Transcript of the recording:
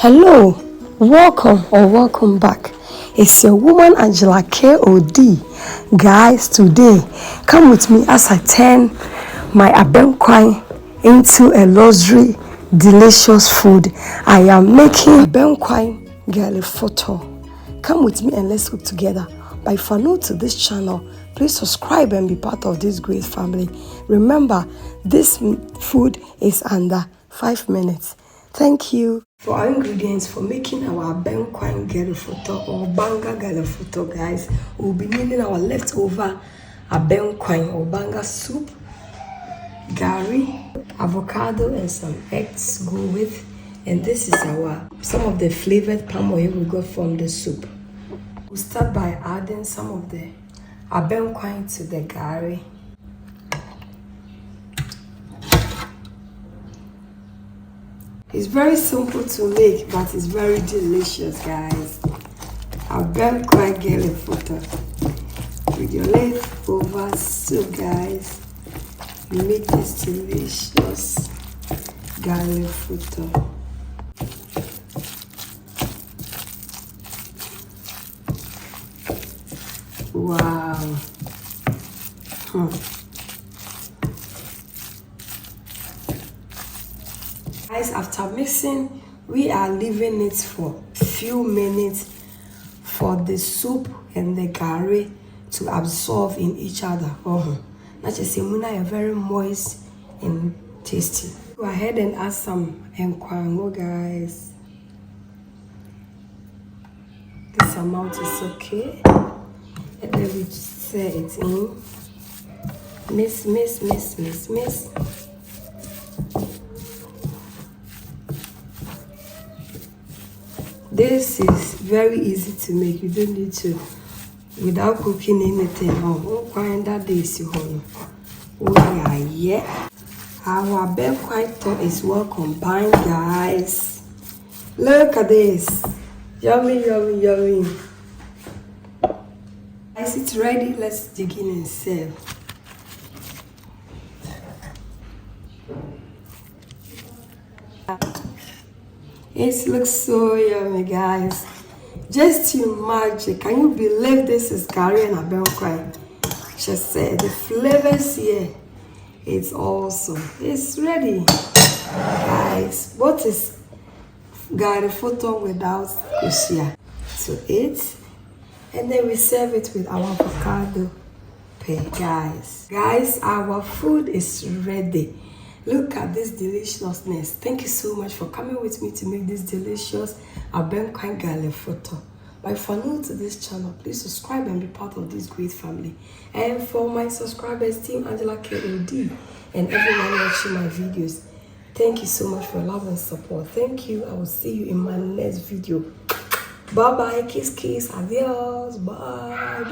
Hello, welcome back. It's your woman Angela K.O.D. Guys, today come with me as I turn my Abenkwan into a luxury delicious food. I am making Abenkwan Garri Fortor. Come with me and let's cook together. But if you're new to this channel, please subscribe and be part of this great family. Remember, this food is under 5 minutes. Thank you. For our ingredients for making our Abenkwan Garri Fortor or Banga Garri Fortor, guys, we'll be needing our leftover Abenkwan or Banga soup, Garri, avocado, and some eggs go with. And this is some of the flavored palm oil we got from the soup. We'll start by adding some of the Abenkwan to the Garri. It's very simple to make, but it's very delicious, guys. Abenkwan Garri Fortor with your leftover soup, guys. You make this delicious Garri Fortor. Wow. Guys, after mixing, we are leaving it for a few minutes for the soup and the Garri to absorb in each other. Not just say very moist and tasty. Go ahead and add some Nkwango, guys. This amount is okay. And then we set it in. Miss. This is very easy to make. You don't need to, without cooking anything. That is yeah. Our Abenkwan Fortor is well combined, guys. Look at this. Yummy. Guys, it's ready. Let's dig in and serve. It looks so yummy, guys. Just imagine. Can you believe this is Garri and Abenkwan? Just say the flavors here. It's awesome. It's ready, guys. What is Garri Fortor without kusia? So eat, and then we serve it with our avocado pay, guys. Guys, our food is ready. Look at this deliciousness. Thank you so much for coming with me to make this delicious Abenkwan Garri Fortor. But if you're new to this channel, please subscribe and be part of this great family. And for my subscribers, Team Angela K.O.D. and everyone watching my videos, thank you so much for your love and support. Thank you. I will see you in my next video. Bye-bye. Kiss. Adios. Bye.